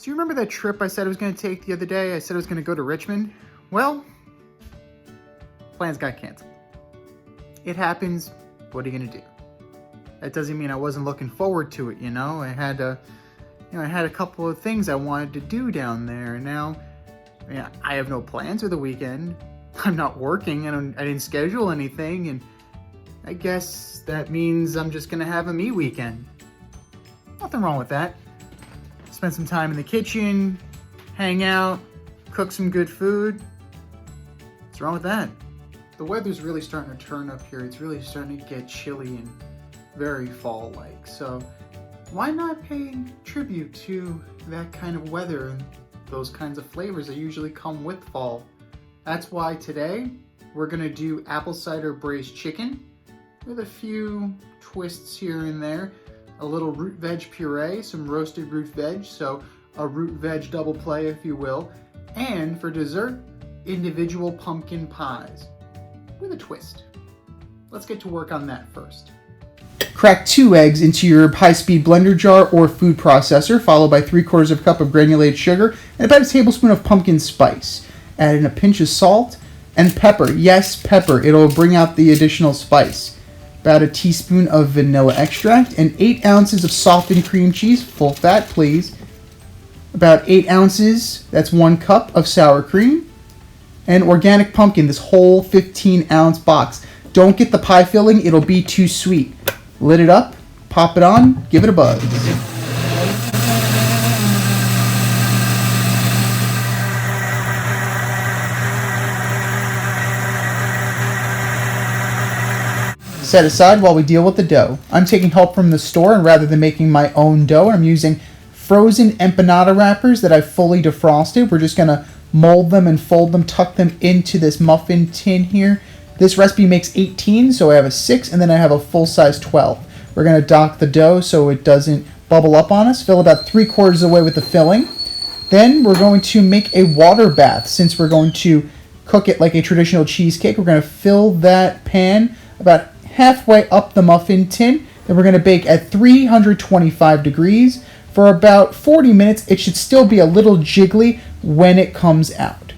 So you remember that trip I said I was going to take the other day? I said I was going to go to Richmond. Well, plans got canceled. It happens. What are you going to do? That doesn't mean I wasn't looking forward to it, you know? I had a couple of things I wanted to do down there. Now, I have no plans for the weekend. I'm not working. I didn't schedule anything, and I guess that means I'm just going to have a me weekend. Nothing wrong with that. Spend some time in the kitchen, hang out, cook some good food. What's wrong with that? The weather's really starting to turn up here. It's really starting to get chilly and very fall-like. So why not pay tribute to that kind of weather and those kinds of flavors that usually come with fall? That's why today we're gonna do apple cider braised chicken with a few twists here and there. A little root veg puree, some roasted root veg, so a root veg double play if you will. And for dessert, individual pumpkin pies with a twist. Let's get to work on that first. Crack 2 eggs into your high-speed blender jar or food processor, followed by 3/4 cup of granulated sugar and about a tablespoon of pumpkin spice. Add in a pinch of salt and pepper. Yes, pepper. It'll bring out the additional spice. About a teaspoon of vanilla extract and 8 ounces of softened cream cheese, full fat please. About 8 ounces, that's 1 cup of sour cream. And organic pumpkin, this whole 15-ounce box. Don't get the pie filling, it'll be too sweet. Lit it up, pop it on, give it a buzz. Set aside while we deal with the dough. I'm taking help from the store, and rather than making my own dough, I'm using frozen empanada wrappers that I've fully defrosted. We're just going to mold them and fold them, tuck them into this muffin tin here. This recipe makes 18, so I have a 6, and then I have a full-size 12. We're going to dock the dough so it doesn't bubble up on us. Fill about 3/4 of the way with the filling. Then we're going to make a water bath. Since we're going to cook it like a traditional cheesecake, we're going to fill that pan about halfway up the muffin tin. Then we're going to bake at 325 degrees for about 40 minutes. It should still be a little jiggly when it comes out.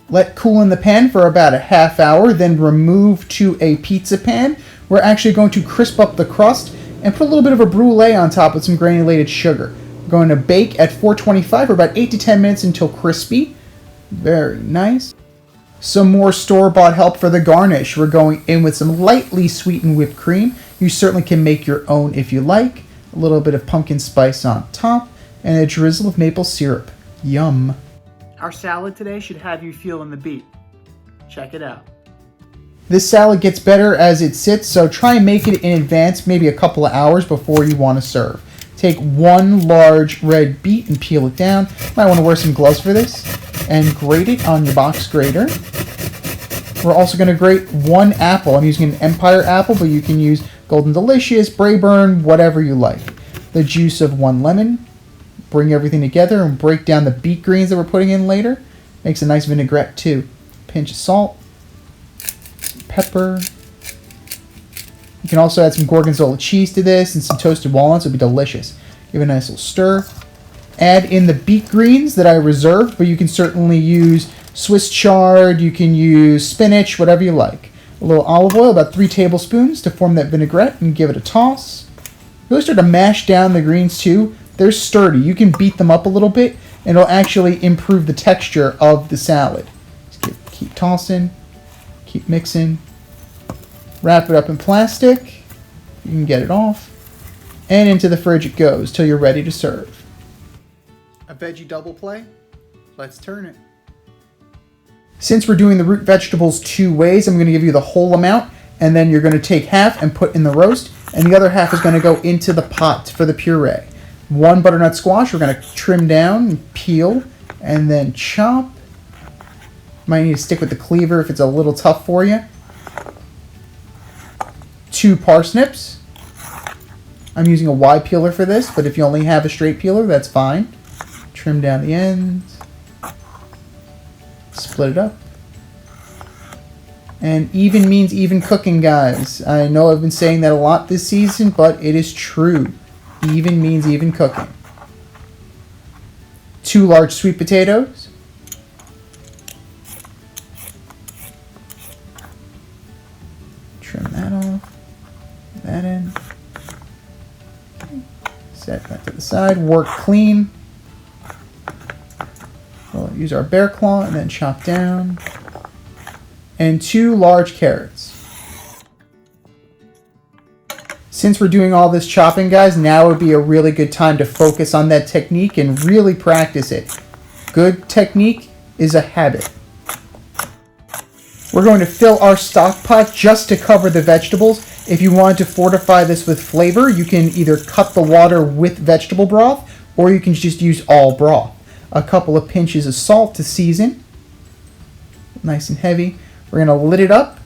Let cool in the pan for about a half hour, then remove to a pizza pan. We're actually going to crisp up the crust and put a little bit of a brulee on top with some granulated sugar. We're going to bake at 425 for about 8 to 10 minutes until crispy. Very nice. Some more store-bought help for the garnish. We're going in with some lightly sweetened whipped cream. You certainly can make your own if you like. A little bit of pumpkin spice on top and a drizzle of maple syrup. Yum. Our salad today should have you feeling the beat. Check it out. This salad gets better as it sits, so try and make it in advance, maybe a couple of hours before you want to serve. Take 1 large red beet and peel it down. Might want to wear some gloves for this. And grate it on your box grater. We're also going to grate 1 apple. I'm using an Empire apple, but you can use Golden Delicious, Braeburn, whatever you like. The juice of 1 lemon. Bring everything together and break down the beet greens that we're putting in later. Makes a nice vinaigrette too. Pinch of salt. Some pepper. You can also add some Gorgonzola cheese to this and some toasted walnuts. It'll be delicious. Give it a nice little stir. Add in the beet greens that I reserved, but you can certainly use Swiss chard, you can use spinach, whatever you like. A little olive oil, about 3 tablespoons to form that vinaigrette, and give it a toss. Really start to mash down the greens too. They're sturdy. You can beat them up a little bit, and it'll actually improve the texture of the salad. Just keep tossing, keep mixing. Wrap it up in plastic. You can get it off. And into the fridge it goes till you're ready to serve. A veggie double play? Let's turn it. Since we're doing the root vegetables 2 ways, I'm going to give you the whole amount, and then you're going to take half and put in the roast, and the other half is going to go into the pot for the puree. 1 butternut squash we're going to trim down and peel, and then chop. Might need to stick with the cleaver if it's a little tough for you. 2 parsnips. I'm using a Y peeler for this, but if you only have a straight peeler, that's fine. Trim down the ends. Split it up. And even means even cooking, guys. I know I've been saying that a lot this season, but it is true. Even means even cooking. 2 large sweet potatoes. Trim that off. Put that in. Set that to the side. Work clean. We'll use our bear claw and then chop down. And 2 large carrots. Since we're doing all this chopping, guys, now would be a really good time to focus on that technique and really practice it. Good technique is a habit. We're going to fill our stock pot just to cover the vegetables. If you want to fortify this with flavor, you can either cut the water with vegetable broth or you can just use all broth. A couple of pinches of salt to season. Nice and heavy. We're going to lid it up,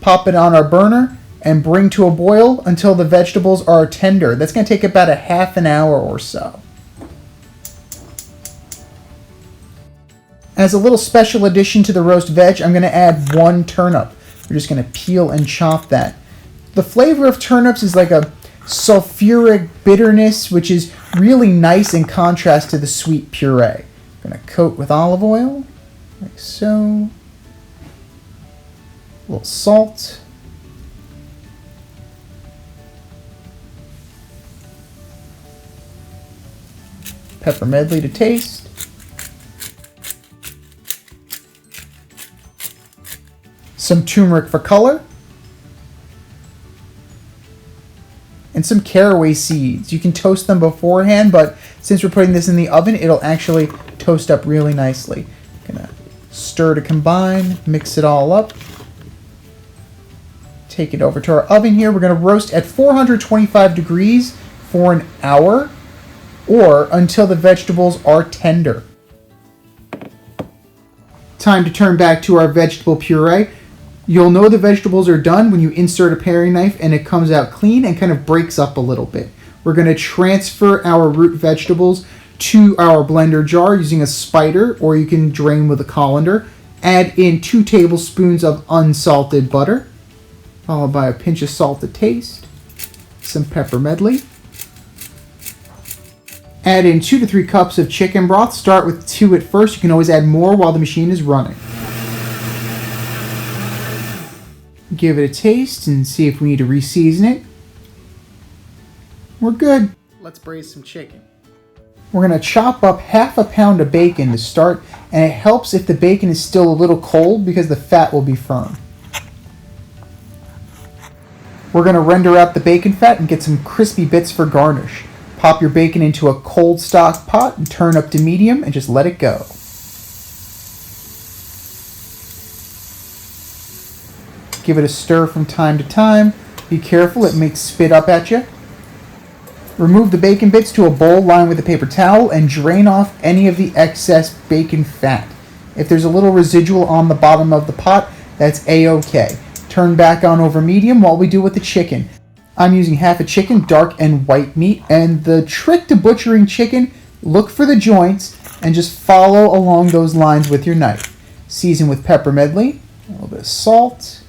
pop it on our burner, and bring to a boil until the vegetables are tender. That's going to take about a half an hour or so. As a little special addition to the roast veg, I'm going to add 1 turnip. We're just going to peel and chop that. The flavor of turnips is like a sulfuric bitterness, which is really nice in contrast to the sweet puree. I'm going to coat with olive oil, like so. A little salt. Pepper medley to taste. Some turmeric for color. And some caraway seeds. You can toast them beforehand, but since we're putting this in the oven, it'll actually toast up really nicely. Gonna stir to combine, mix it all up. Take it over to our oven here. We're gonna roast at 425 degrees for an hour or until the vegetables are tender. Time to turn back to our vegetable puree. You'll know the vegetables are done when you insert a paring knife and it comes out clean and kind of breaks up a little bit. We're going to transfer our root vegetables to our blender jar using a spider, or you can drain with a colander. Add in 2 tablespoons of unsalted butter, followed by a pinch of salt to taste, some pepper medley. Add in 2 to 3 cups of chicken broth. Start with 2 at first. You can always add more while the machine is running. Give it a taste and see if we need to re-season it. We're good. Let's braise some chicken. We're going to chop up half a pound of bacon to start, and it helps if the bacon is still a little cold because the fat will be firm. We're going to render out the bacon fat and get some crispy bits for garnish. Pop your bacon into a cold stock pot and turn up to medium and just let it go. Give it a stir from time to time. Be careful, it may spit up at you. Remove the bacon bits to a bowl lined with a paper towel and drain off any of the excess bacon fat. If there's a little residual on the bottom of the pot, that's a-okay. Turn back on over medium while we do with the chicken. I'm using half a chicken, dark and white meat, and the trick to butchering chicken, look for the joints and just follow along those lines with your knife. Season with pepper medley, a little bit of salt.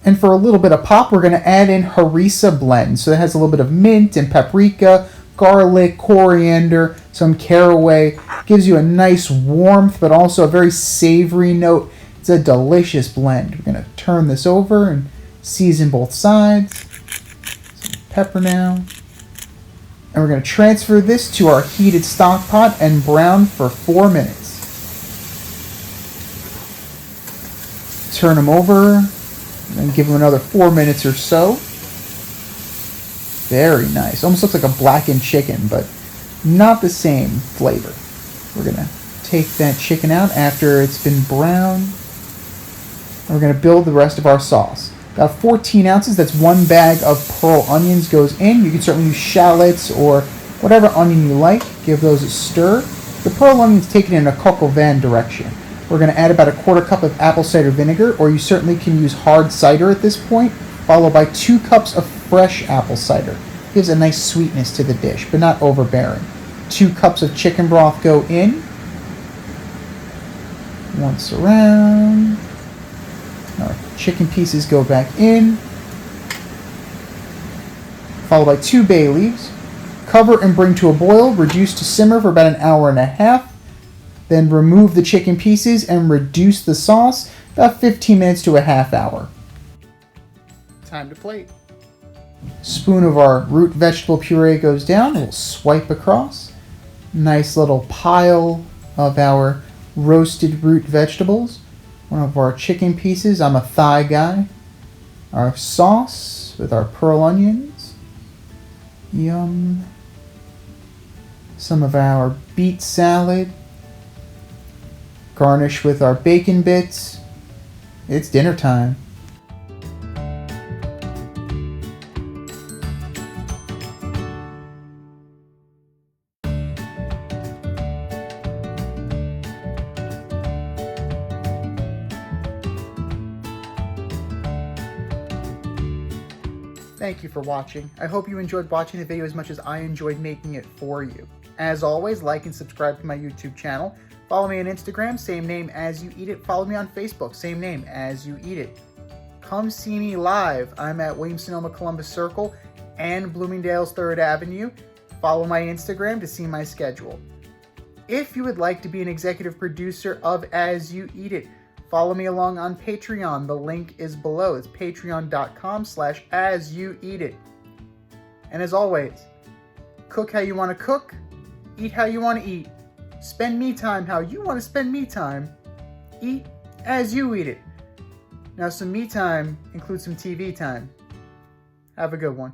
And for a little bit of pop, we're going to add in harissa blend. So it has a little bit of mint and paprika, garlic, coriander, some caraway. Gives you a nice warmth, but also a very savory note. It's a delicious blend. We're going to turn this over and season both sides. Some pepper now. And we're going to transfer this to our heated stock pot and brown for 4 minutes. Turn them over. And give them another 4 minutes or so. Very nice. Almost looks like a blackened chicken, but not the same flavor. We're going to take that chicken out after it's been browned. And we're going to build the rest of our sauce. About 14 ounces, that's 1 bag of pearl onions goes in. You can certainly use shallots or whatever onion you like. Give those a stir. The pearl onions take it in a coq au vin direction. We're going to add about a 1/4 cup of apple cider vinegar, or you certainly can use hard cider at this point, followed by 2 cups of fresh apple cider. Gives a nice sweetness to the dish, but not overbearing. 2 cups of chicken broth go in. Once around. Our chicken pieces go back in. Followed by 2 bay leaves, Cover and bring to a boil. Reduce to simmer for about an hour and a half. Then remove the chicken pieces and reduce the sauce about 15 minutes to a half hour. Time to plate. Spoon of our root vegetable puree goes down. We'll swipe across. Nice little pile of our roasted root vegetables. One of our chicken pieces. I'm a thigh guy. Our sauce with our pearl onions. Yum. Some of our beet salad. Garnish with our bacon bits. It's dinner time. Thank you for watching. I hope you enjoyed watching the video as much as I enjoyed making it for you. As always, like and subscribe to my YouTube channel. Follow me on Instagram, same name as You Eat It. Follow me on Facebook, same name as You Eat It. Come see me live. I'm at Williams-Sonoma Columbus Circle and Bloomingdale's 3rd Avenue. Follow my Instagram to see my schedule. If you would like to be an executive producer of As You Eat It, follow me along on Patreon. The link is below. It's patreon.com/asyoueatit. And as always, cook how you want to cook, eat how you want to eat, spend me time how you want to spend me time, eat as you eat it. Now some me time includes some TV time. Have a good one.